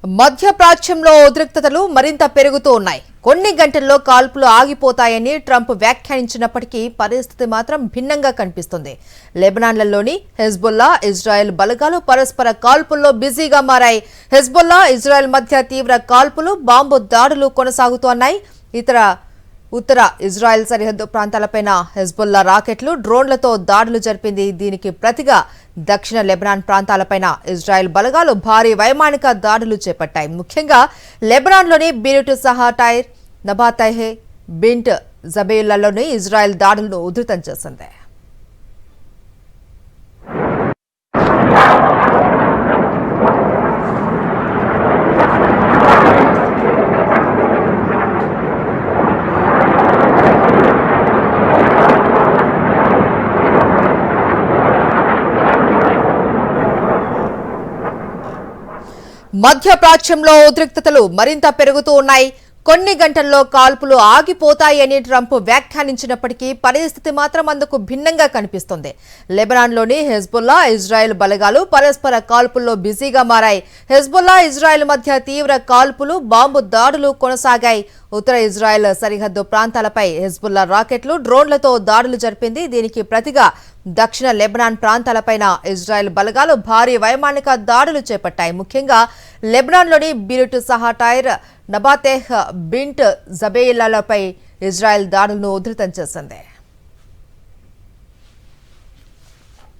మధ్యప్రాచ్యంలో ఉద్రిక్తతలు మరింత పెరుగుతూ ఉన్నాయి. కొన్ని గంటల్లో కాల్పులు ఆగిపోతాయని ట్రంప్ వ్యాఖ్యానించినప్పటికీ పరిస్థితి మాత్రం భిన్నంగా కనిపిస్తుంది. లెబనాన్లోని హెజ్బుల్లా, ఇజ్రాయెల్ బలగాలు పరస్పర కాల్పుల్లో బిజీగా మారాయి. హెజ్బుల్లా, ఇజ్రాయెల్ మధ్య తీవ్ర కాల్పులు, బాంబు దాడులు కొనసాగుతున్నాయి. ఉత్తర ఇజ్రాయెల్ సరిహద్దు ప్రాంతాలపైన హెజ్బుల్లా రాకెట్లు, డ్రోన్లతో దాడులు జరిపింది. దీనికి ప్రతిగా దక్షిణ లెబనాన్ ప్రాంతాలపైన ఇజ్రాయెల్ బలగాలు భారీ వైమానిక దాడులు చేపట్టాయి. ముఖ్యంగా లెబనాన్లోని బీరుట్ సహా టైర్, నబాతెహ్, బింట్ జబేయుల్లాలోని ఇజ్రాయెల్ దాడులను ఉధృతం చేసింది. మధ్యప్రాచ్యంలో ఉద్రిక్తతలు మరింత పెరుగుతూ ఉన్నాయి. కొన్ని గంటల్లో కాల్పులు ఆగిపోతాయని ట్రంప్ వ్యాఖ్యానించినప్పటికీ పరిస్థితి మాత్రం అందుకు భిన్నంగా కనిపిస్తుంది. లెబనాన్లోని హెజ్బుల్లా, ఇజ్రాయెల్ బలగాలు పరస్పర కాల్పుల్లో బిజీగా మారాయి. హెజ్బుల్లా, ఇజ్రాయెల్ మధ్య తీవ్ర కాల్పులు, బాంబు దాడులు కొనసాగాయి. ఉత్తర ఇజ్రాయెల్ సరిహద్దు ప్రాంతాలపై హెజ్బుల్లా రాకెట్లు, డ్రోన్లతో దాడులు జరిపింది. దీనికి ప్రతిగా దక్షిణ లెబనాన్ ప్రాంతాలపైన ఇజ్రాయెల్ బలగాలు భారీ వైమానిక దాడులు చేపట్టాయి. ముఖ్యంగా లెబనాన్లోని బీరుట్ సహా టైర్, నబాతెహ్, బింట్ జబేయుల్లాలపై ఇజ్రాయెల్ దాడులను ఉధృతం చేసింది.